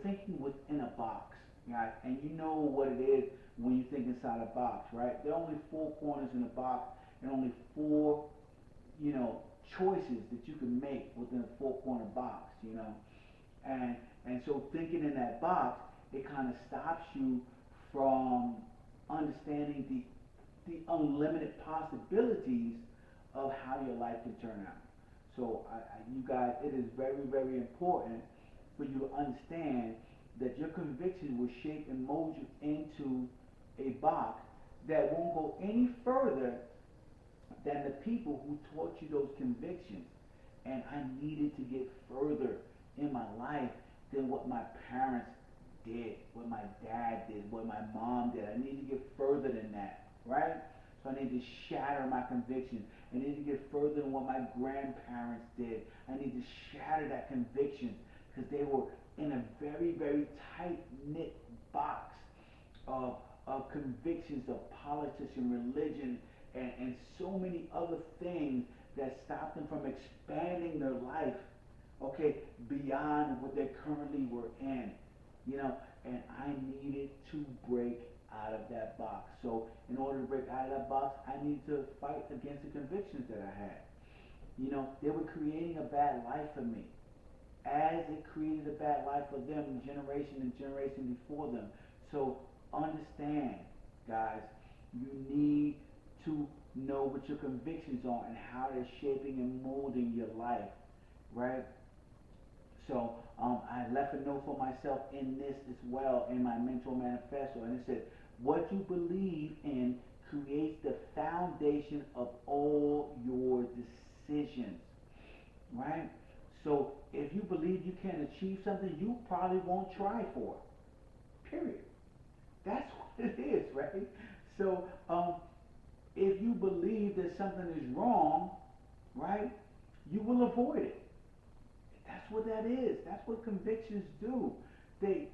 thinking within a box, right? And you know what it is when you think inside a box, right? There are only four corners in a box and only four, you know, choices that you can make within a four corner box, you know. And and so thinking in that box, it kind of stops you from understanding the unlimited possibilities of how your life can turn out. So you guys, it is very, very important for you to understand that your convictions will shape and mold you into a box that won't go any further than the people who taught you those convictions. And I needed to get further in my life than what my parents did, what my dad did, what my mom did. I need to get further than that, right? So I need to shatter my convictions. I need to get further than what my grandparents did. I need to shatter that conviction because they were in a very, very tight knit box of, of convictions of politics and religion and so many other things that stop them from expanding their life, okay, beyond what they currently were in, you know, and I needed to break out of that box. So in order to break out of that box, I needed to fight against the convictions that I had. You know, they were creating a bad life for me, as it created a bad life for them, generation and generation before them. So understand, guys, you need to know what your convictions are and how they're shaping and molding your life, right? So I left a note for myself in this as well in my mental manifesto, and it said, "What you believe in creates the foundation of all your decisions." Right? So if you believe you can achieve something, you probably won't try for it. Period. That's what it is, right? So if you believe that something is wrong, right, you will avoid it. That's what that is. That's what convictions do. They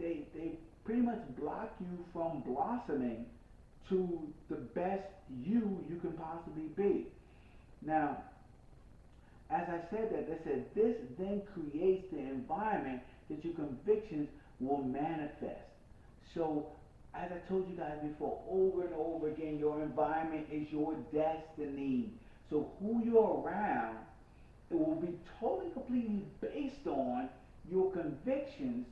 pretty much block you from blossoming to the best you can possibly be. Now, as I said that, they said this then creates the environment that your convictions will manifest. So, as I told you guys before, over and over again, your environment is your destiny. So, who you're around, it will be totally, completely based on your convictions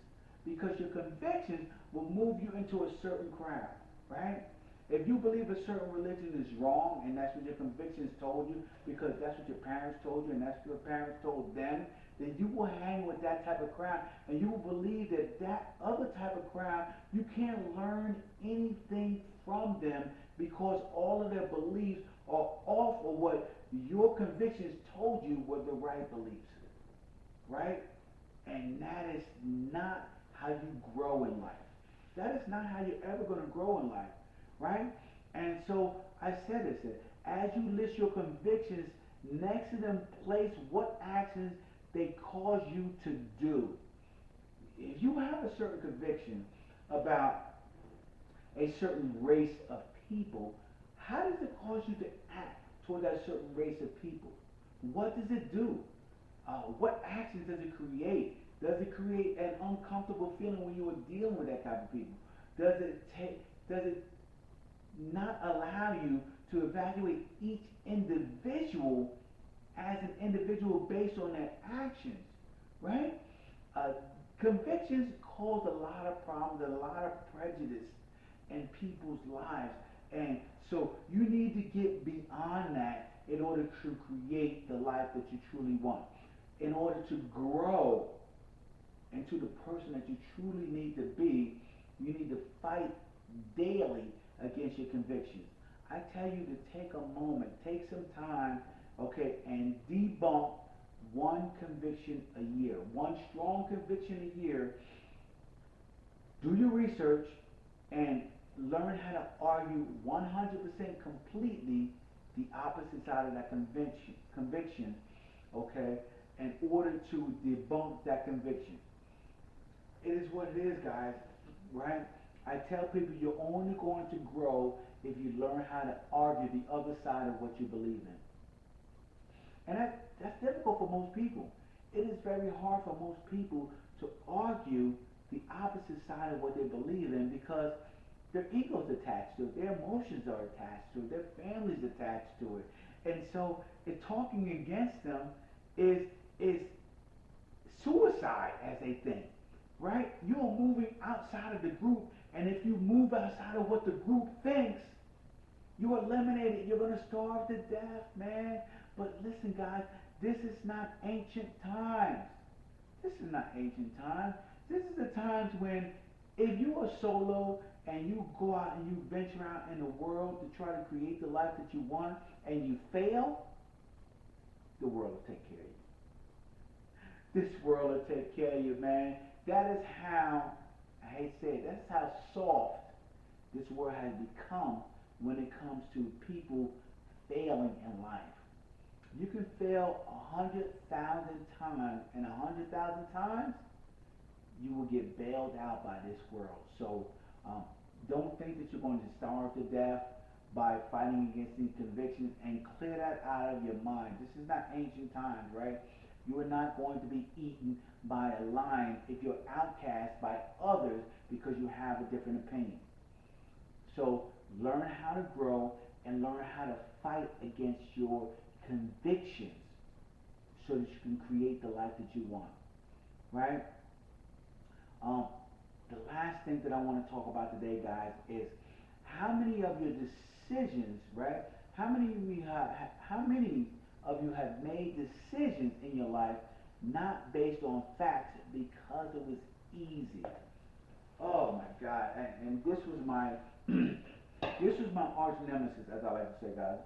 because your convictions will move you into a certain crowd, right? If you believe a certain religion is wrong and that's what your convictions told you because that's what your parents told you and that's what your parents told them, then you will hang with that type of crowd and you will believe that that other type of crowd, you can't learn anything from them because all of their beliefs are off of what your convictions told you were the right beliefs, right? And that is not how you grow in life. That is not how you're ever going to grow in life, right? And so I said this, as you list your convictions, next to them place what actions they cause you to do. If you have a certain conviction about a certain race of people, how does it cause you to act toward that certain race of people? What does it do? What actions does it create? Does it create an uncomfortable feeling when you are dealing with that type of people? Does it not allow you to evaluate each individual as an individual based on their actions, right? Uh, Convictions cause a lot of problems, a lot of prejudice in people's lives. And so you need to get beyond that in order to create the life that you truly want. In order to grow into the person that you truly need to be, you need to fight daily against your convictions. I tell you to take a moment, take some time, okay, and debunk one conviction a year, one strong conviction a year. Do your research and learn how to argue 100% completely the opposite side of that conviction, okay, in order to debunk that conviction. It is what it is, guys, right? I tell people you're only going to grow if you learn how to argue the other side of what you believe in. And that's difficult for most people. It is very hard for most people to argue the opposite side of what they believe in because their ego's attached to it, their emotions are attached to it, their family's attached to it. And so talking against them is suicide as they think, right? You're moving outside of the group, and if you move outside of what the group thinks, you're eliminated. You're going to starve to death, man. But listen, guys, this is not ancient times. This is not ancient times. This is the times when if you are solo and you go out and you venture out in the world to try to create the life that you want and you fail, the world will take care of you. This world will take care of you, man. That is how, I hate to say it, that's how soft this world has become when it comes to people failing in life. You can fail 100,000 times, and 100,000 times, you will get bailed out by this world. So don't think that you're going to starve to death by fighting against these convictions, and clear that out of your mind. This is not ancient times, right? You are not going to be eaten by a lion if you're outcast by others because you have a different opinion. So learn how to grow and learn how to fight against your convictions so that you can create the life that you want, right? The last thing that I want to talk about today, guys, is how many of your decisions, right? How many of you have made decisions in your life not based on facts because it was easy? Oh my God! And this was my this was my arch nemesis, as I like to say, guys.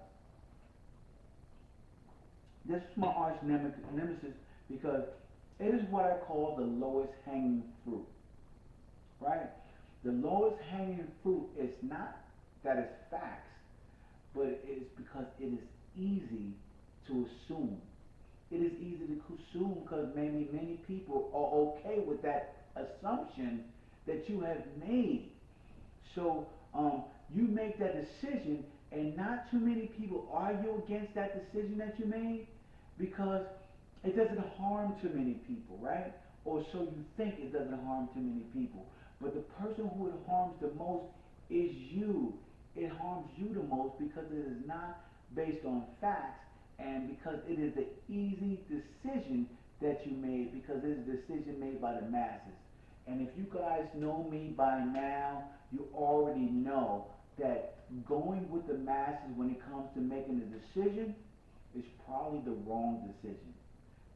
This is my arch nemesis because it is what I call the lowest hanging fruit, right? The lowest hanging fruit is not that it's facts, but it is because it is easy to assume. It is easy to assume because maybe many people are okay with that assumption that you have made. So you make that decision, and not too many people argue against that decision that you made because it doesn't harm too many people, right? Or so you think it doesn't harm too many people. But the person who it harms the most is you. It harms you the most because it is not based on facts and because it is the easy decision that you made because it is a decision made by the masses. And if you guys know me by now, you already know that going with the masses when it comes to making a decision is probably the wrong decision.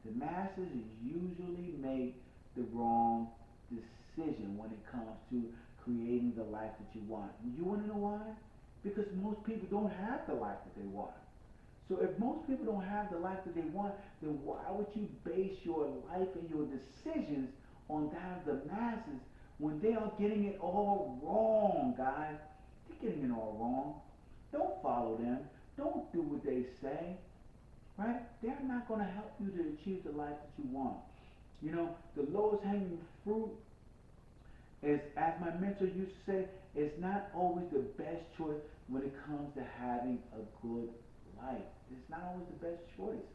The masses usually make the wrong decision when it comes to creating the life that you want. And you want to know why? Because most people don't have the life that they want. So if most people don't have the life that they want, then why would you base your life and your decisions on that of the masses when they are getting it all wrong, guys? They're getting it all wrong. Don't follow them. Don't do what they say, right? They're not going to help you to achieve the life that you want. You know, the lowest hanging fruit is, as my mentor used to say, it's not always the best choice when it comes to having a good life. It's not always the best choice.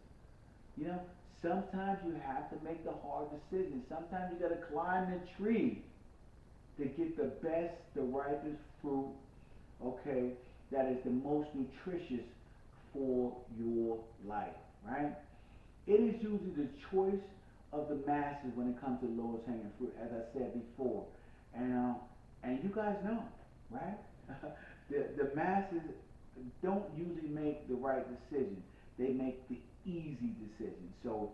You know, sometimes you have to make the hard decisions. Sometimes you got to climb the tree to get the best, the ripest fruit, okay, that is the most nutritious for your life, right? It is usually the choice of the masses when it comes to lowest hanging fruit, as I said before. And you guys know, right? the masses don't usually make the right decision. They make the easy decision. So,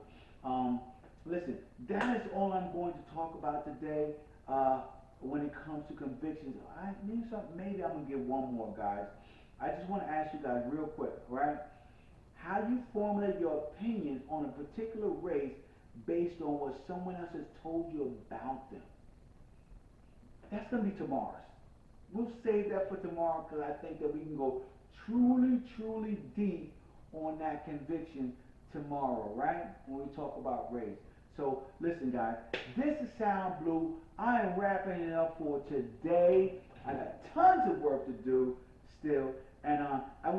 listen, that is all I'm going to talk about today when it comes to convictions. Maybe I'm going to give one more, guys. I just want to ask you guys real quick, right? How you formulate your opinions on a particular race based on what someone else has told you about them. That's going to be tomorrow's. We'll save that for tomorrow because I think that we can go truly, truly deep on that conviction tomorrow, right? When we talk about race. So listen, guys, this is Sound Blue. I am wrapping it up for today. I got tons of work to do still, and I